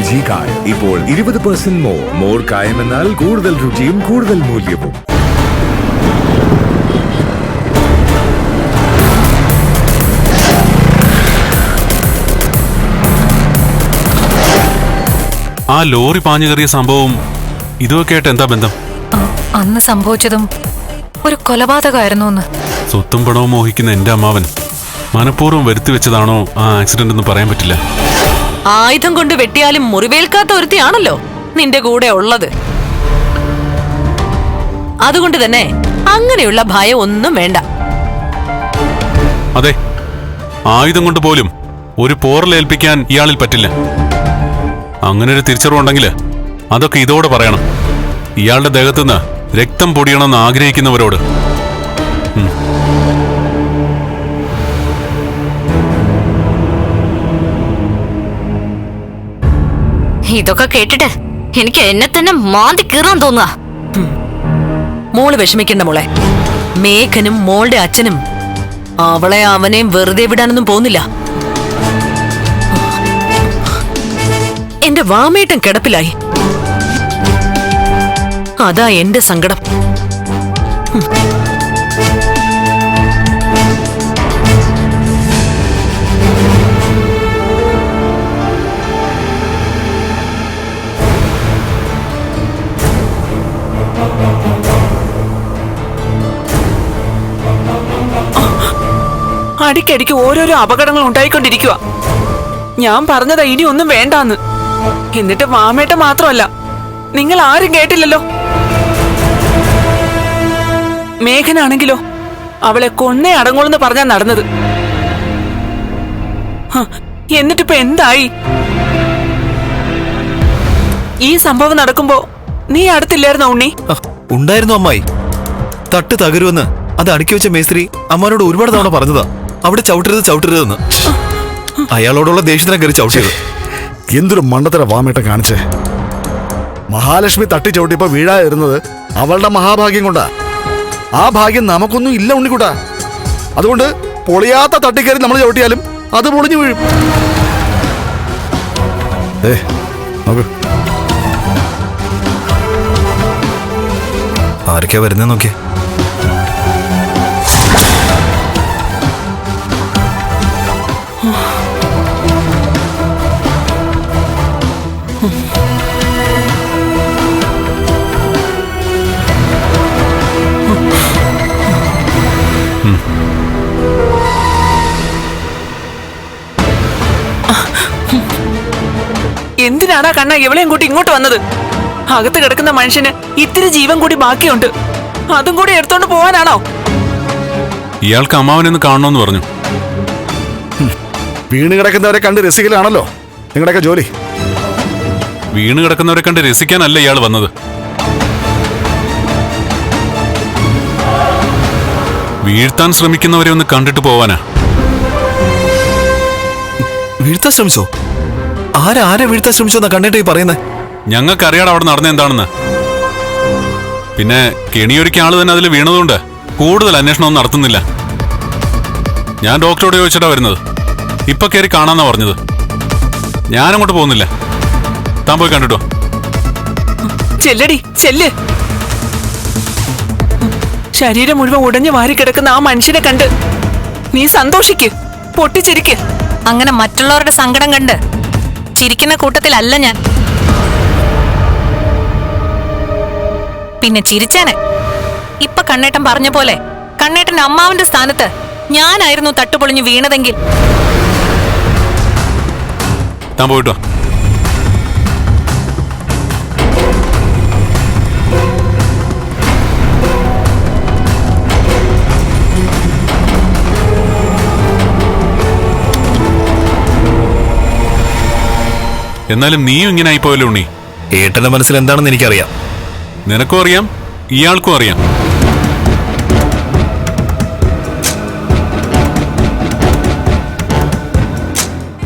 LG കായം ഇപ്പോൾ 20% more കായം എന്നാൽ കൂടുതൽ രുചിയും കൂടുതൽ മൂല്യവും. ആ ലോറി പാഞ്ഞു കയറിയ സംഭവം ഇതൊക്കെ ആയിട്ട് എന്താ ബന്ധം? അന്ന് സംഭവിച്ചതും ഒരു കൊലപാതകമായിരുന്നു എന്ന്. സ്വത്തും പണവും മോഹിക്കുന്ന എന്റെ അമ്മാവൻ മനഃപൂർവ്വം വരുത്തി വെച്ചതാണോ ആ ആക്സിഡന്റ് എന്ന് പറയാൻ പറ്റില്ല. ആയുധം കൊണ്ട് വെട്ടിയാലും മുറിവേൽക്കാത്ത ഒരുത്തിയാണല്ലോ നിന്റെ കൂടെ ഉള്ളത്. അതുകൊണ്ട് തന്നെ അങ്ങനെയുള്ള ഭയം ഒന്നും വേണ്ട. അതെ, ആയുധം കൊണ്ട് പോലും ഒരു പോറലേൽപ്പിക്കാൻ ഇയാളിൽ പറ്റില്ല. അങ്ങനെ ഒരു തിരിച്ചറിവുണ്ടെങ്കിൽ അതൊക്കെ ഇതോടെ പറയണം. ഇയാളുടെ ദേഹത്തുനിന്ന് രക്തം പൊടിയണമെന്ന് ആഗ്രഹിക്കുന്നവരോട്. ഇതൊക്കെ കേട്ടിട്ട് എനിക്ക് എന്നെ തന്നെ മാന്തി കീറാൻ തോന്നുക. മോള് വിഷമിക്കണ്ട മോളെ. മേഘനും മോളുടെ അച്ഛനും അവളെ അവനെയും വെറുതെ വിടാനൊന്നും പോകുന്നില്ല. എന്റെ വാമേട്ടൻ കിടപ്പിലായി. അതാ എന്റെ സങ്കടം. അടിക്കടിക്ക് ഓരോരോ അപകടങ്ങൾ ഉണ്ടായിക്കൊണ്ടിരിക്കുക. ഞാൻ പറഞ്ഞതാ ഇനി ഒന്നും വേണ്ടാന്ന്. എന്നിട്ട് മാമേട്ട മാത്രമല്ല, നിങ്ങൾ ആരും കേട്ടില്ലല്ലോ. മേഘനാണെങ്കിലോ അവളെ കൊന്നേ അടങ്ങോളെന്ന് പറഞ്ഞാ നടന്നത്. എന്നിട്ടിപ്പോ എന്തായി? ഈ സംഭവം നടക്കുമ്പോ നീ അടുത്തില്ലായിരുന്നോ ഉണ്ണി? ഉണ്ടായിരുന്നു അമ്മായി. തട്ട് തകരുമെന്ന് അത് അടുക്കി വെച്ച മേസ്ത്രി അമ്മാനോട് ഒരുപാട് തവണ പറഞ്ഞതാ, അവിടെ ചവിട്ടരുതെന്ന്. അയാളോടുള്ള ദേഷ്യത്തിനെ കയറി ചവിട്ടിയത്. എന്തൊരു മണ്ടത്തര വാമേട്ട കാണിച്ചേ. മഹാലക്ഷ്മി തട്ടി ചവിട്ടിയപ്പോ വീഴാതിരുന്നത് അവളുടെ മഹാഭാഗ്യം കൊണ്ടാ. ആ ഭാഗ്യം നമുക്കൊന്നും ഇല്ല ഉണ്ണിക്കൂട്ടാ. അതുകൊണ്ട് പൊളിയാത്ത തട്ടിക്കയറി നമ്മൾ ചവിട്ടിയാലും അത് പൊളിഞ്ഞു വീഴും. നോക്ക്, ആരൊക്കെയാ വരുന്നേ നോക്കിയേ. എന്തിനാടാ കണ്ണ എവളെയും കൂട്ടി ഇങ്ങോട്ട് വന്നത്? അകത്ത് കിടക്കുന്ന മനുഷ്യന് ഇത്തിരി ജീവൻ കൂടി ബാക്കിയുണ്ട്. അതും കൂടി എടുത്തോണ്ട് പോവാനാണോ? ഇയാൾക്ക് അമ്മാവനെന്ന് കാണണമെന്ന് പറഞ്ഞു. വീണ് കിടക്കുന്നവരെ കണ്ട് രസിക്കലാണല്ലോ നിങ്ങളുടെയൊക്കെ ജോലി. വീണ് കിടക്കുന്നവരെ കണ്ട് രസിക്കാനല്ല ഇയാൾ വന്നത്. വീഴ്ത്താൻ ശ്രമിക്കുന്നവരെ ഒന്ന് കണ്ടിട്ട് പോവാനാ. വീഴ്ത്താൻ ശ്രമിച്ചോ? ആരെ വീഴ്ത്താൻ ശ്രമിച്ചോ എന്നാ കണ്ടിട്ട് ഈ പറയുന്നേ? ഞങ്ങൾക്കറിയാം അവിടെ നടന്ന എന്താണെന്ന്. പിന്നെ കെണിയൊരുക്കിയ ആള് തന്നെ അതിൽ വീണതുകൊണ്ട് കൂടുതൽ അന്വേഷണമൊന്നും നടത്തുന്നില്ല. ഞാൻ ഡോക്ടറോട് ചോദിച്ചിട്ടാ വരുന്നത്. ഇപ്പൊ കയറി കാണാന്നാ പറഞ്ഞത്. ഞാനങ്ങോട്ട് പോകുന്നില്ല. താൻ പോയി കണ്ടിട്ടോ. ചെല്ലടി ചെല്ല്. ശരീരം മുഴുവൻ ഉടഞ്ഞു വാരിക്കിടക്കുന്ന ആ മനുഷ്യനെ കണ്ട് നീ സന്തോഷിക്ക്, പൊട്ടിച്ചിരിക്ക്. അങ്ങനെ മറ്റുള്ളവരുടെ സങ്കടം കണ്ട് ചിരിക്കുന്ന കൂട്ടത്തിലല്ല ഞാൻ. പിന്നെ ചിരിച്ചേനെ. ഇപ്പൊ കണ്ണേട്ടൻ പറഞ്ഞ പോലെ കണ്ണേട്ടന്റെ അമ്മാവന്റെ സ്ഥാനത്ത് ഞാനായിരുന്നു തട്ടുപൊളിഞ്ഞു വീണതെങ്കിൽ. താൻ പോയിട്ടോ. എന്നാലും നീയും ഇങ്ങനെ ആയിപ്പോയല്ലോ ഉണ്ണി. ഏട്ടന്റെ മനസ്സിൽ എന്താണെന്ന് എനിക്കറിയാം. നിനക്കും അറിയാം, ഇയാൾക്കും അറിയാം.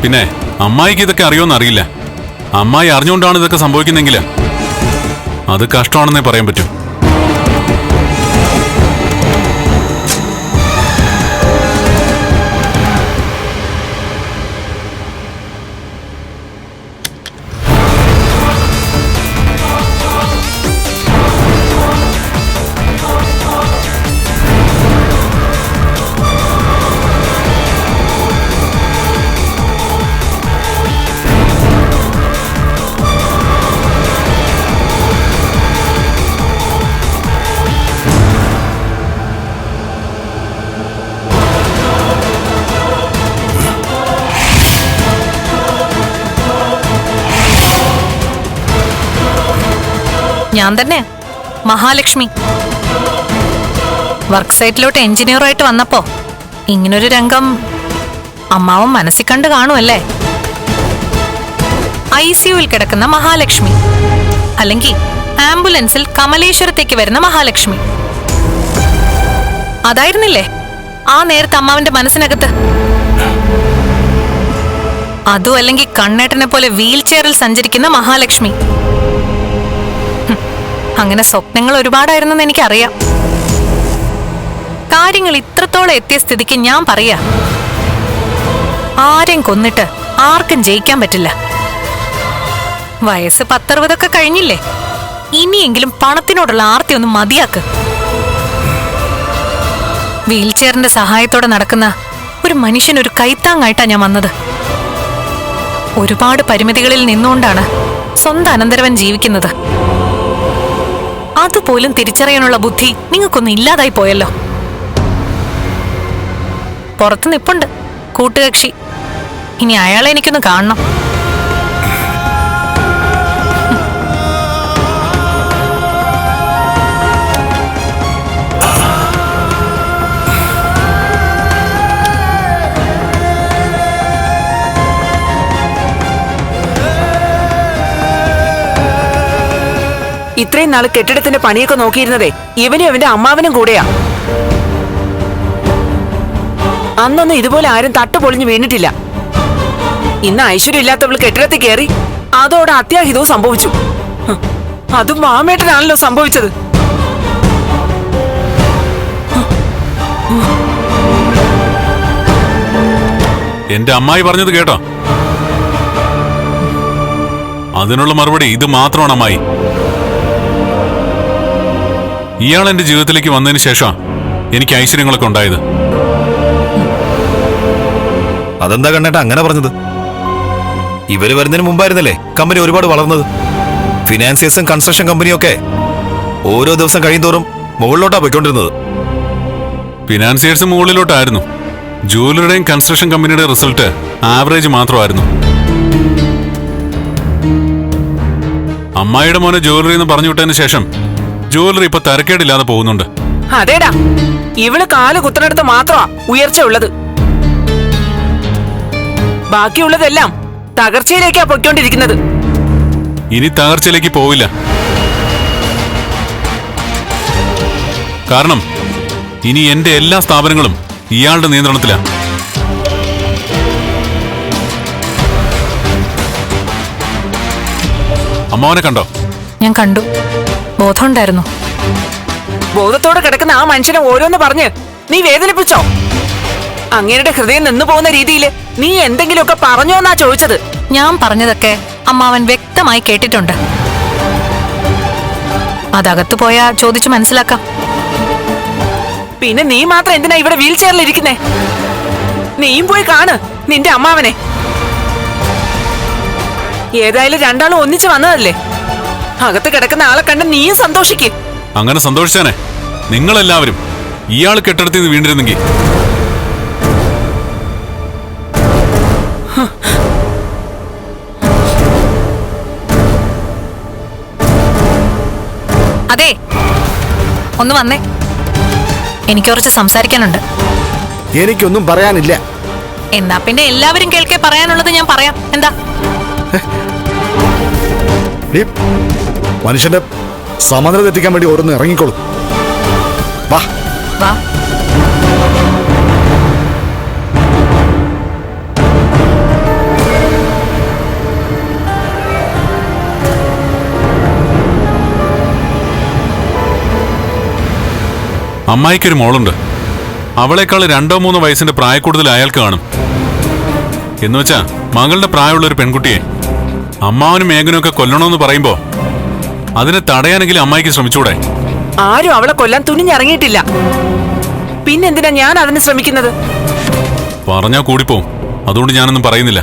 പിന്നെ അമ്മായിക്ക് ഇതൊക്കെ അറിയോന്ന് അറിയില്ല. അമ്മായി അറിഞ്ഞുകൊണ്ടാണ് ഇതൊക്കെ സംഭവിക്കുന്നെങ്കിൽ അത് കഷ്ടമാണെന്നേ പറയാൻ പറ്റൂ. ഞാൻ തന്നെ മഹാലക്ഷ്മി. വർക്ക് സൈറ്റിലോട്ട് എഞ്ചിനീയറായിട്ട് വന്നപ്പോ ഇങ്ങനൊരു രംഗം അമ്മാവൻ മനസ്സിൽ കണ്ട് കാണുമല്ലേ? ICUവിൽ കിടക്കുന്ന മഹാലക്ഷ്മി, അല്ലെങ്കിൽ ആംബുലൻസിൽ കമലേശ്വരത്തേക്ക് വരുന്ന മഹാലക്ഷ്മി. അതായിരുന്നില്ലേ ആ നേരത്തെ അമ്മാവന്റെ മനസ്സിനകത്ത്? അതും അല്ലെങ്കിൽ കണ്ണേട്ടനെ പോലെ വീൽ ചെയറിൽ സഞ്ചരിക്കുന്ന മഹാലക്ഷ്മി. അങ്ങനെ സ്വപ്നങ്ങൾ ഒരുപാടായിരുന്നെന്ന് എനിക്കറിയാം. കാര്യങ്ങൾ ഇത്രത്തോളം എത്തിയ സ്ഥിതിക്ക് ഞാൻ പറയാ, ആരെയും കൊന്നിട്ട് ആർക്കും ജയിക്കാൻ പറ്റില്ല. വയസ്സ് 10-60 കഴിഞ്ഞില്ലേ? ഇനിയെങ്കിലും പണത്തിനോടുള്ള ആർത്തി ഒന്ന് മതിയാക്ക്. വീൽ ചെയറിന്റെ സഹായത്തോടെ നടക്കുന്ന ഒരു മനുഷ്യനൊരു കൈത്താങ്ങായിട്ടാ ഞാൻ വന്നത്. ഒരുപാട് പരിമിതികളിൽ നിന്നുകൊണ്ടാണ് സ്വന്തം അനന്തരവൻ ജീവിക്കുന്നത്. അതുപോലും തിരിച്ചറിയാനുള്ള ബുദ്ധി നിങ്ങൾക്കൊന്നും ഇല്ലാതായി പോയല്ലോ. പുറത്ത് നിപ്പുണ്ട് കൂട്ടുകക്ഷി. ഇനി അയാളെ എനിക്കൊന്ന് കാണണം. ഇത്രയും നാള് കെട്ടിടത്തിന്റെ പണിയൊക്കെ നോക്കിയിരുന്നതേ ഇവനും അവന്റെ അമ്മാവനും കൂടെയാ. അന്നൊന്നും ഇതുപോലെ ആരും തട്ടുപൊളിഞ്ഞു വീണിട്ടില്ല. ഇന്ന് ഐശ്വര്യം ഇല്ലാത്തവൾ കെട്ടിടത്തിൽ കയറി, അതോടെ അത്യാഹിതവും സംഭവിച്ചു. അതും മാമേട്ടനാണല്ലോ സംഭവിച്ചത്. എന്റെ അമ്മായി പറഞ്ഞത് കേട്ടോ? അതിനുള്ള മറുപടി ഇത് മാത്രമാണ് അമ്മായി. ഇയാൾ എന്റെ ജീവിതത്തിലേക്ക് വന്നതിന് ശേഷം എനിക്ക് ഐശ്വര്യങ്ങളൊക്കെ ഉണ്ടായത്. അതെന്താ കണ്ണേട്ട അങ്ങനെ പറഞ്ഞത്? ഇവര് വരുന്നതിന് മുമ്പായിരുന്നല്ലേ കമ്പനി ഒരുപാട് വളർന്നത്. ഫിനാൻസിയേഴ്സും കൺസ്ട്രക്ഷൻ കമ്പനിയും ഒക്കെ ഓരോ ദിവസം കഴിയുന്തോറും മുകളിലോട്ടാ പോയിക്കൊണ്ടിരുന്നത്. ഫിനാൻസിയേഴ്സ് മുകളിലോട്ടായിരുന്നു. ജൂവലറിയുടെയും കൺസ്ട്രക്ഷൻ കമ്പനിയുടെ റിസൾട്ട് ആവറേജ് മാത്രമായിരുന്നു. അമ്മായിയുടെ മോനെ ജുവലറി എന്ന് പറഞ്ഞു വിട്ടതിന് ശേഷം ജുവലറി ഇപ്പൊ തരക്കേടില്ലാതെ പോകുന്നുണ്ട്. അതേടാ, ഇവള് കാല് കുത്തനടുത്ത് മാത്രമാ ഉയർച്ച ഉള്ളത്. ബാക്കിയുള്ളതെല്ലാം തകർച്ചയിലേക്കാ പൊയ്ക്കൊണ്ടിരിക്കുന്നത്. ഇനി തകർച്ചയിലേക്ക് പോവില്ല. കാരണം ഇനി എന്റെ എല്ലാ സ്ഥാപനങ്ങളും ഇയാളുടെ നിയന്ത്രണത്തിലാണ്. അമ്മാവനെ കണ്ടോ? ഞാൻ കണ്ടു. ബോധമുണ്ടായിരുന്നു. ബോധത്തോടെ കിടക്കുന്ന ആ മനുഷ്യനെ ഓരോന്ന് പറഞ്ഞ് നീ വേദനിപ്പിച്ചോ? അങ്ങേരുടെ ഹൃദയം നിന്നു പോകുന്ന രീതിയിൽ നീ എന്തെങ്കിലുമൊക്കെ പറഞ്ഞോന്നാ ചോദിച്ചത്. ഞാൻ പറഞ്ഞതൊക്കെ അമ്മാവൻ വ്യക്തമായി കേട്ടിട്ടുണ്ട്. അതകത്തു പോയാ ചോദിച്ചു മനസ്സിലാക്കാം. പിന്നെ നീ മാത്രം എന്തിനാ ഇവിടെ വീൽ ചെയറിൽ ഇരിക്കുന്നേ? നീയും പോയി കാണ് നിന്റെ അമ്മാവനെ. ഏതായാലും രണ്ടാളും ഒന്നിച്ചു വന്നതല്ലേ. അകത്ത് കിടക്കുന്ന ആളെ കണ്ട് നീയും സന്തോഷിക്ക്. അങ്ങനെ സന്തോഷിച്ചാനെ നിങ്ങളെല്ലാവരും ഇയാൾ കെട്ടിടത്തിൽ വീണ്ടിരുന്നെങ്കിൽ. അതെ, ഒന്ന് വന്നേ. എനിക്ക് കുറച്ച് സംസാരിക്കാനുണ്ട്. എനിക്കൊന്നും പറയാനില്ല. എന്നാ പിന്നെ എല്ലാവരും കേൾക്കെ പറയാനുള്ളത് ഞാൻ പറയാം. എന്താ? ഈ മനുഷ്യന്റെ സമനില തെറ്റിക്കാൻ വേണ്ടി ഓരോന്ന് ഇറങ്ങിക്കോളൂ. വാ വാ. അമ്മായിക്കൊരു മോളുണ്ട്. അവളെക്കാൾ 2-3 വയസ്സിന്റെ പ്രായക്കൂടുതൽ അയാൾക്ക് കാണും. എന്നുവെച്ചാ മകളുടെ പ്രായമുള്ള ഒരു പെൺകുട്ടിയെ അമ്മാവനും മേഘനും ഒക്കെ കൊല്ലണമെന്ന് പറയുമ്പോ അതിനെ തടയാനെങ്കിലും അമ്മായിക്ക് ശ്രമിച്ചൂടെ? ആരും അവളെ കൊല്ലാൻ തുനിഞ്ഞിറങ്ങിയിട്ടില്ല. പിന്നെന്തിനാ ഞാൻ അതിന് ശ്രമിക്കുന്നത്? പറഞ്ഞാ കൂടിപ്പോവും. അതുകൊണ്ട് ഞാനൊന്നും പറയുന്നില്ല.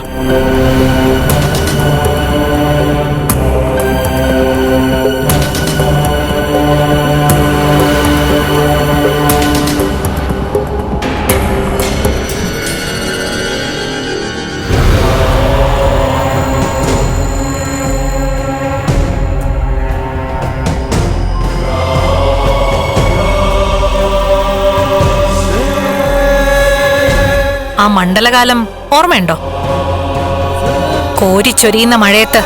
മണ്ഡലകാലം ഓർമ്മയുണ്ടോ? കോരിച്ചൊരിയുന്ന മഴയത്ത്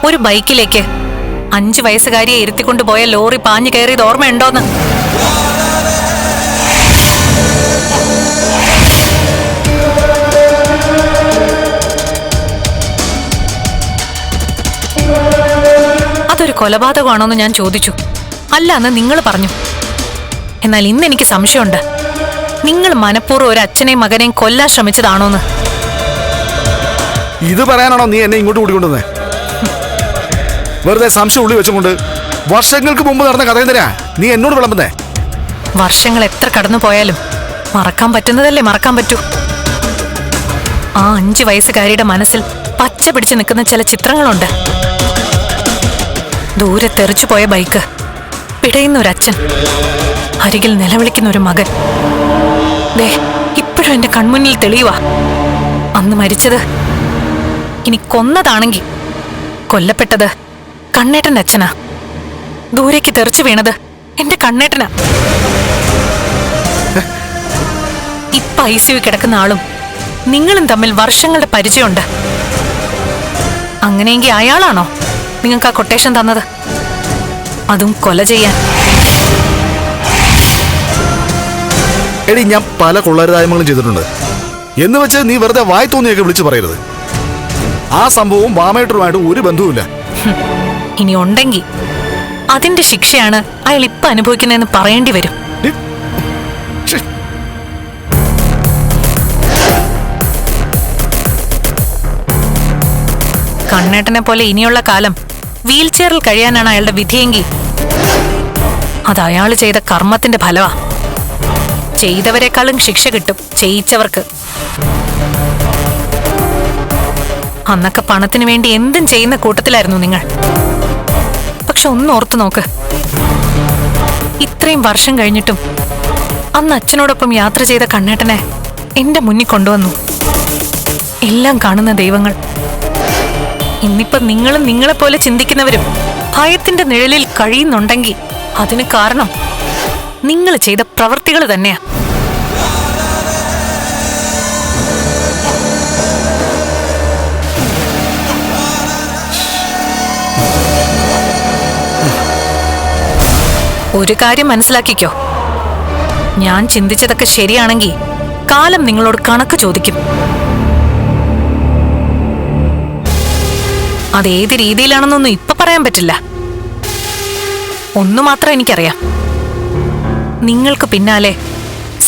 ഒരു ബൈക്കിലേക്ക് 5 വയസ്സുകാരിയെ ഇരുത്തിക്കൊണ്ടുപോയ ലോറി പാഞ്ഞു കയറിയത് ഓർമ്മയുണ്ടോന്ന്? അതൊരു കൊലപാതകമാണോന്ന് ഞാൻ ചോദിച്ചു. അല്ല എന്ന് നിങ്ങൾ പറഞ്ഞു. എന്നാൽ ഇന്ന് എനിക്ക് സംശയമുണ്ട്, നിങ്ങൾ മനഃപൂർവ്വം ഒരു അച്ഛനെയും മകനെയും കൊല്ലാൻ ശ്രമിച്ചതാണോന്ന്. ഇത് പറയാനാണോ നീ എന്നെ ഇങ്ങോട്ട് കൂട്ടിക്കൊണ്ടുവന്നേ? വെറുതെ സംശയം ഉള്ളി വെച്ചുകൊണ്ട് വർഷങ്ങൾക്ക് മുമ്പ് നടന്ന കഥ എന്തിനാ നീ എന്നോട് വിളമ്പുന്നേ? വർഷങ്ങൾ എത്ര കടന്നു പോയാലും മറക്കാൻ പറ്റുന്നതല്ലേ മറക്കാൻ പറ്റൂ. ആ 5 വയസ്സുകാരിയുടെ മനസ്സിൽ പച്ച പിടിച്ച് നിൽക്കുന്ന ചില ചിത്രങ്ങളുണ്ട്. ദൂരെ തെറിച്ചുപോയ ബൈക്ക്, പിടയുന്ന ഒരു അച്ഛൻ, അരികിൽ നിലവിളിക്കുന്ന ഒരു മകൻ. ദേ ഇപ്പോഴും എന്റെ കൺമുന്നിൽ തെളിയുവാ. അന്ന് മരിച്ചത്, ഇനി കൊന്നതാണെങ്കിൽ കൊല്ലപ്പെട്ടത് കണ്ണേട്ടന്റെ അച്ഛനാ. ദൂരേക്ക് തെറിച്ചു വീണത് എന്റെ കണ്ണേട്ടനാ. ഇപ്പൊ ICU കിടക്കുന്ന ആളും നിങ്ങളും തമ്മിൽ വർഷങ്ങളുടെ പരിചയമുണ്ട്. അങ്ങനെയെങ്കിൽ അയാളാണോ നിങ്ങൾക്ക് ആ കൊട്ടേഷൻ തന്നത്? അതും കൊല ചെയ്യാൻ. എടി, ഞാൻ പല കൊള്ളരുതായ്മകളും ചെയ്തിട്ടുണ്ട് എന്ന് വെച്ച് നീ വെറുതെ വായി തോന്നിയൊക്കെ വിളിച്ചു പറയരുത്. ആ സംഭവവും വാമേട്ടറുമായിട്ട് ഒരു ബന്ധവുമില്ല. ഇനി ഉണ്ടെങ്കിൽ അതിന്റെ ശിക്ഷയാണ് അയാൾ ഇപ്പൊ അനുഭവിക്കുന്നതെന്ന് പറയേണ്ടി വരും. ശ്ശേ. കണ്ണേട്ടനെ പോലെ ഇനിയുള്ള കാലം വീൽ ചെയറിൽ കഴിയാനാണ് അയാളുടെ വിധിയെങ്കിൽ അത് അയാൾ ചെയ്ത കർമ്മത്തിന്റെ ഫലമാ. ചെയ്തവരെക്കാളും ശിക്ഷ കിട്ടും ചെയ്യിച്ചവർക്ക്. അന്നൊക്കെ പണത്തിന് വേണ്ടി എന്തും ചെയ്യുന്ന കൂട്ടത്തിലായിരുന്നു നിങ്ങൾ. പക്ഷെ ഒന്ന് ഓർത്തു നോക്ക്, ഇത്രയും വർഷം കഴിഞ്ഞിട്ടും അന്ന് അച്ഛനോടൊപ്പം യാത്ര ചെയ്ത കണ്ണേട്ടനെ എന്റെ മുന്നിൽ കൊണ്ടുവന്നു. എല്ലാം കാണുന്ന ദൈവങ്ങൾ. ഇന്നിപ്പം നിങ്ങളും നിങ്ങളെപ്പോലെ ചിന്തിക്കുന്നവരും ഭയത്തിന്റെ നിഴലിൽ കഴിയുന്നുണ്ടെങ്കിൽ അതിന് കാരണം നിങ്ങൾ ചെയ്ത പ്രവൃത്തികൾ തന്നെയാ. ഒരു കാര്യം മനസ്സിലാക്കിക്കോ, ഞാൻ ചിന്തിച്ചതൊക്കെ ശരിയാണെങ്കിൽ കാലം നിങ്ങളോട് കണക്ക് ചോദിക്കും. അതേത് രീതിയിലാണെന്നൊന്നും ഇപ്പൊ പറയാൻ പറ്റില്ല. ഒന്നു മാത്രം എനിക്കറിയാം, നിങ്ങൾക്ക് പിന്നാലെ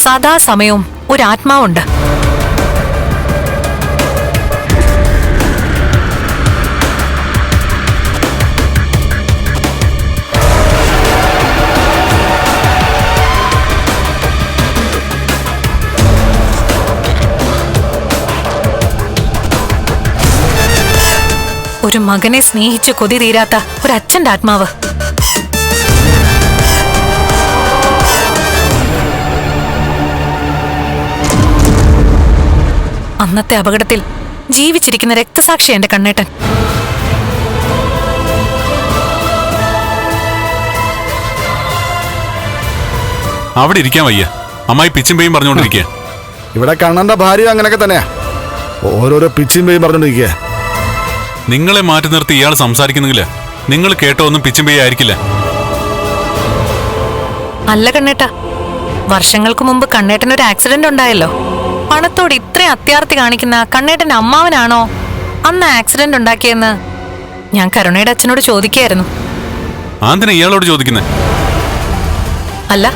സദാസമയവും ഒരു ആത്മാവുണ്ട്. ഒരു മകനെ സ്നേഹിച്ച് കൊതി തീരാത്ത ഒരു അച്ഛന്റെ ആത്മാവ്. അന്നത്തെ അപകടത്തിൽ ജീവിച്ചിരിക്കുന്ന രക്തസാക്ഷി എന്റെ കണ്ണേട്ടൻ. അവിടെ ഇരിക്കാൻ വയ്യ, അമ്മായി പിച്ചും പേയും പറഞ്ഞുകൊണ്ടിരിക്കുക. ഇവിടെ കണ്ണന്റെ ഭാര്യ അങ്ങനെയൊക്കെ തന്നെയാ, ഓരോരോ പിച്ചും പേയും പറഞ്ഞോണ്ടിരിക്കുക. നിങ്ങളെ മാറ്റി നിർത്തി ഇയാൾ സംസാരിക്കുന്നെങ്കില് നിങ്ങൾ കേട്ടോ ഒന്നും പിച്ചും പേയും ആയിരിക്കില്ല. അല്ല കണ്ണേട്ട, വർഷങ്ങൾക്ക് മുമ്പ് കണ്ണേട്ടൻ ഒരു ആക്സിഡന്റ് ഉണ്ടായല്ലോ. പണത്തോട് ഇത്രയും അത്യാർത്തി കാണിക്കുന്ന കണ്ണേട്ടന്റെ അമ്മാവനാണോ അന്ന് ആക്സിഡന്റ് ഉണ്ടാക്കിയെന്ന് ഞാൻ കരുണയുടെ അച്ഛനോട് ചോദിക്കായിരുന്നു. ആന്തിനാ ഇയാളോട് ചോദിക്കുന്നേ? അല്ല,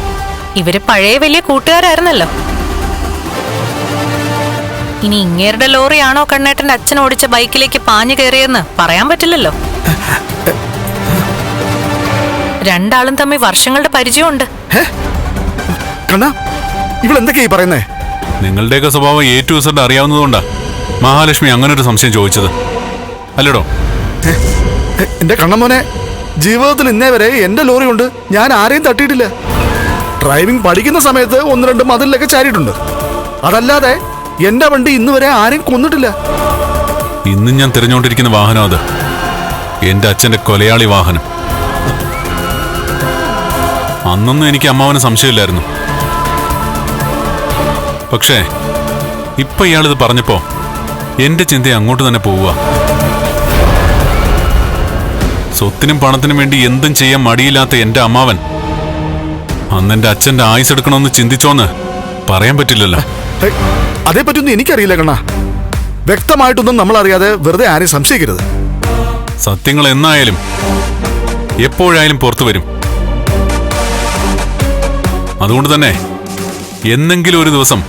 ഇവര് പഴയ വലിയ കൂട്ടുകാരായിരുന്നല്ലോ. ഇനി ഇങ്ങേരുടെ ലോറിയാണോ കണ്ണേട്ടന്റെ അച്ഛൻ ഓടിച്ച ബൈക്കിലേക്ക് പാഞ്ഞു കയറിയെന്ന് പറയാൻ പറ്റില്ലല്ലോ. രണ്ടാളും തമ്മിൽ വർഷങ്ങളുടെ പരിചയമുണ്ട്. കണ്ണാ, ഇവളെന്തൊക്കെയാ പറയുന്നേ? നിങ്ങളുടെയൊക്കെ സ്വഭാവം A to Z അറിയാവുന്നതുകൊണ്ടാ മഹാലക്ഷ്മി അങ്ങനൊരു സംശയം ചോദിച്ചത്, അല്ലടോ? എന്റെ കണ്ണമ്മോനെ, ജീവിതത്തിൽ ഇന്നേ വരെ എന്റെ ലോറി കൊണ്ട് ഞാൻ ആരെയും തട്ടിയിട്ടില്ല. ഡ്രൈവിംഗ് പഠിക്കുന്ന സമയത്ത് 1-2 മതിലൊക്കെ ചാരിയിട്ടുണ്ട്. അതല്ലാതെ എന്റെ വണ്ടി ഇന്ന് വരെ ആരെയും കൊന്നിട്ടില്ല. ഇന്നും ഞാൻ തിരഞ്ഞുകൊണ്ടിരിക്കുന്ന വാഹനം അത് എന്റെ അച്ഛന്റെ കൊലയാളി വാഹനം. അന്നൊന്നും എനിക്ക് അമ്മാവന് സംശയമില്ലായിരുന്നു. പക്ഷേ ഇപ്പൊ ഇയാളിത് പറഞ്ഞപ്പോ എന്റെ ചിന്ത അങ്ങോട്ട് തന്നെ പോവുക. സ്വത്തിനും പണത്തിനും വേണ്ടി എന്തും ചെയ്യാൻ മടിയില്ലാത്ത എന്റെ അമ്മാവൻ അന്നെന്റെ അച്ഛന്റെ ആയുസ് എടുക്കണമെന്ന് ചിന്തിച്ചോന്ന് പറയാൻ പറ്റില്ലല്ലോ. ഹേയ്, അതേപ്പറ്റിയൊന്നും എനിക്കറിയില്ല കണ്ണാ. വ്യക്തമായിട്ടൊന്നും നമ്മളറിയാതെ വെറുതെ ആരെയും സംശയിക്കരുത്. സത്യങ്ങൾ എന്നായാലും എപ്പോഴായാലും പുറത്തു വരും. അതുകൊണ്ട് തന്നെ എന്നെങ്കിലും ഒരു ദിവസം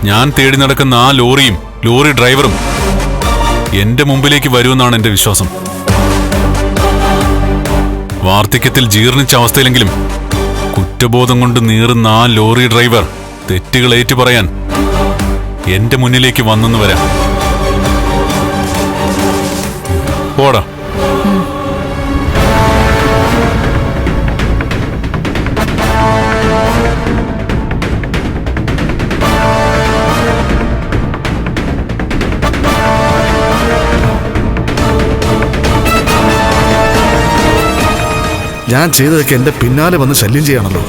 ഞാൻ തേടി നടക്കുന്ന ആ ലോറിയും ലോറി ഡ്രൈവറും എന്റെ മുമ്പിലേക്ക് വരുമെന്നാണ് എന്റെ വിശ്വാസം. വാർദ്ധക്യത്തിൽ ജീർണിച്ച അവസ്ഥയിലെങ്കിലും കുറ്റബോധം കൊണ്ട് നീറുന്ന ആ ലോറി ഡ്രൈവർ തെറ്റുകൾ ഏറ്റുപറയാൻ എന്റെ മുന്നിലേക്ക് വന്നെന്ന് വരാം. പോടാ. ഞാൻ ചെയ്തതൊക്കെ എന്റെ പിന്നാലെ വന്ന് ശല്യം ചെയ്യാണല്ലോ.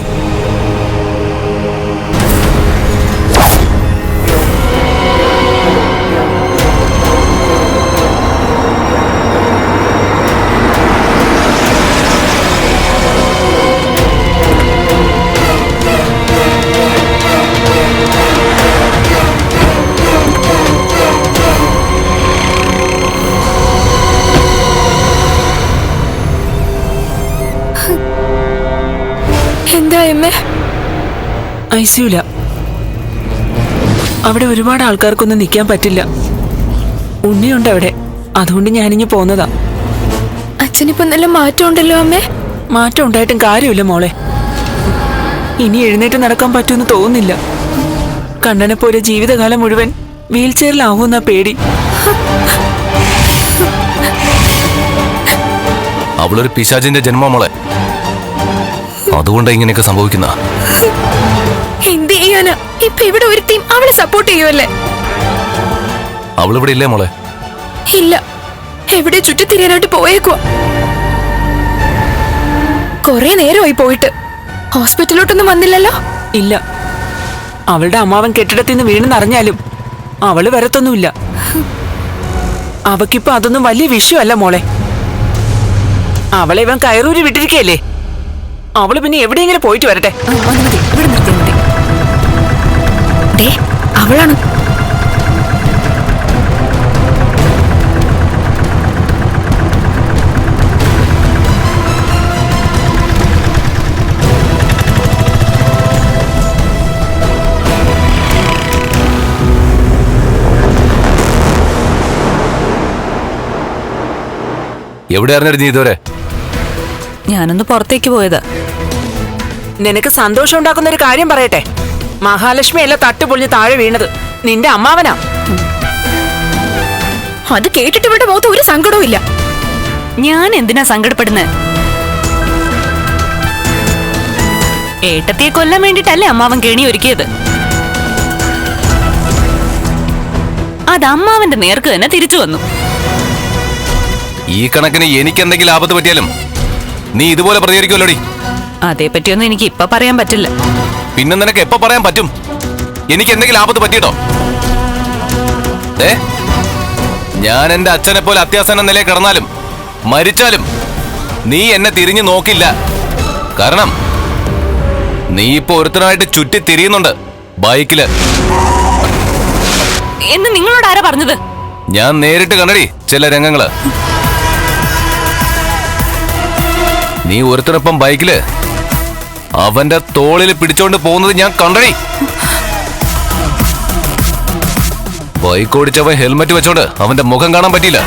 എന്താ എമ്മേ? ഐസിയുല. അവിടെ ഒരുപാട് ആൾക്കാർക്കൊന്നും നിൽക്കാൻ പറ്റില്ല. ഉണ്ണിയുണ്ട് അവിടെ, അതുകൊണ്ട് ഞാനിങ്ങ് പോന്നതാ. അച്ഛനിപ്പോ നല്ല മാറ്റം ഉണ്ടല്ലോ അമ്മേ. മാറ്റം ഉണ്ടായിട്ടും കാര്യമില്ല മോളെ. ഇനി എഴുന്നേറ്റ് നടക്കാൻ പറ്റുമെന്ന് തോന്നുന്നില്ല. കണ്ണനെ പോലെ ജീവിതകാലം മുഴുവൻ വീൽ ചെയറിലാവുന്ന പേടി. അവളൊരു പിശാചിന്റെ ജന്മ മോളെ, അതുകൊണ്ട് ഇങ്ങനെയൊക്കെ സംഭവിക്കുന്ന. എന്ത് ചെയ്യാനാ? ഇപ്പൊ ഇവിടെ ഒരു ടീം അവളെ സപ്പോർട്ട് ചെയ്യുമല്ലേ? അവളിവിടെ ഇല്ലേ മോളെ? ഇല്ല, എവിടെ ചുറ്റിത്തിരിയാനായിട്ട് പോയേക്കുവാ. കൊറേ നേരമായി പോയിട്ട്. ഹോസ്പിറ്റലിലോട്ടൊന്നും വന്നില്ലല്ലോ? ഇല്ല, അവളുടെ അമ്മാവൻ കെട്ടിടത്തിൽ നിന്ന് വീണെന്നറിഞ്ഞാലും അവള് വരത്തൊന്നുമില്ല. അവക്കിപ്പോ അതൊന്നും വലിയ വിഷയമല്ല മോളെ. അവളെ ഇവൻ കയറൂരി വിട്ടിരിക്കല്ലേ. അവള് പിന്നെ എവിടെയെങ്കിലും പോയിട്ട് വരട്ടെ. അവളാണ്. എവിടെ അറിഞ്ഞിരുന്നു ഇതുവരെ? ഞാനൊന്ന് പുറത്തേക്ക് പോയതാ. നിനക്ക് സന്തോഷം ഉണ്ടാക്കുന്ന ഒരു കാര്യം പറയട്ടെ. മഹാലക്ഷ്മി അല്ല തട്ടുപൊളിഞ്ഞ് താഴെ വീണത്, നിന്റെ അമ്മാവനാ. അത് കേട്ടിട്ട് ഇവിടെ മുഖത്ത് ഒരു സങ്കടവും ഇല്ല. ഞാൻ എന്തിനാ സങ്കടപ്പെടുന്നത്? ഏട്ടത്തിയെ കൊല്ലാൻ വേണ്ടിട്ടല്ലേ അമ്മാവൻ കെണി ഒരുക്കിയത്. അത് അമ്മാവന്റെ നേർക്ക് തന്നെ തിരിച്ചു വന്നു. ഈ കണക്കിന് എനിക്ക് എന്തെങ്കിലും ആപത്ത് പറ്റിയാലും നീ ഇതുപോലെ പ്രതികരിക്കുമല്ലോടി. അതേപ്പറ്റിയൊന്നും എനിക്ക് ഇപ്പൊ പറയാൻ പറ്റില്ല. പിന്നെ നിനക്ക് എപ്പോ പറയാൻ പറ്റും? എനിക്ക് എന്തെങ്കിലും ആപത്ത് പറ്റിയിട്ടോ? ഞാൻ എന്റെ അച്ഛനെ പോലെ അത്യാസന്ന നിലയിൽ കിടന്നാലും മരിച്ചാലും നീ എന്നെ തിരിഞ്ഞു നോക്കില്ല. കാരണം നീ ഇപ്പൊ ഒരുത്തനായിട്ട് ചുറ്റി തിരിയുന്നുണ്ട് ബൈക്കില്. എന്ന് നിങ്ങളോട് ആരാ പറഞ്ഞത്? ഞാൻ നേരിട്ട് കണ്ടടി ചില രംഗങ്ങള്. നീ ഒരുത്തനൊപ്പം ബൈക്കില് അവന്റെ തോളിൽ പിടിച്ചോണ്ട് പോകുന്നത് ഞാൻ കണ്ടടി. ബൈക്ക് ഓടിച്ചവൻ ഹെൽമെറ്റ് വെച്ചോണ്ട് അവന്റെ മുഖം കാണാൻ പറ്റിയില്ല.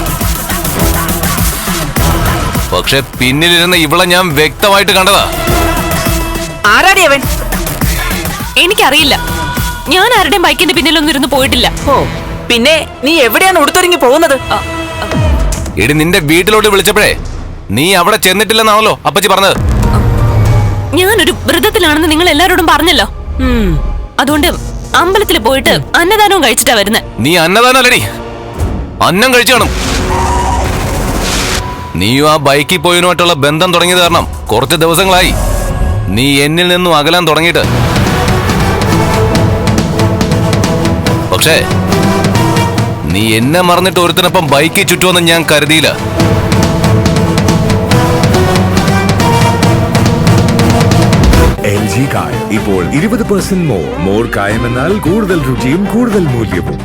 പക്ഷെ പിന്നിലിരുന്ന ഇവളെ ഞാൻ വ്യക്തമായിട്ട് കണ്ടതാ. ആരാടി അവൻ? എനിക്കറിയില്ല. ഞാൻ ആരുടെയും ബൈക്കിന്റെ പിന്നിലൊന്നും ഇരുന്ന് പോയിട്ടില്ല. ഓ, പിന്നെ നീ എവിടെയാണ് ഉടുത്തൊരുങ്ങി പോകുന്നത്? എടി നിന്റെ വീട്ടിലോട്ട് വിളിച്ചപ്പോഴേ നീ അവിടെ ചെന്നിട്ടില്ലെന്നാണല്ലോ അപ്പച്ചി പറഞ്ഞത്. ഞാനൊരു വ്രതത്തിലാണെന്ന് നിങ്ങൾ എല്ലാരോടും പറഞ്ഞല്ലോ. അതുകൊണ്ട് അമ്പലത്തിൽ പോയിട്ട് അന്നദാനവും കഴിച്ചിട്ടാ വരുന്നത്. നീ അന്നദാനം അല്ലടി, അന്നം കഴിച്ചു കാണും. നീയും ആ ബൈക്കിൽ പോയതിനുമായിട്ടുള്ള ബന്ധം തുടങ്ങിയത് കാരണം കുറച്ച് ദിവസങ്ങളായി നീ എന്നിൽ നിന്നും അകലാൻ തുടങ്ങിയിട്ട്. പക്ഷേ നീ എന്നെ മറന്നിട്ട് ഒരുത്തിനൊപ്പം ബൈക്കിൽ ചുറ്റുമെന്ന് ഞാൻ കരുതിയില്ല. LG കായം ഇപ്പോൾ 20% മോർ കായം എന്നാൽ കൂടുതൽ രുചിയും കൂടുതൽ മൂല്യവും.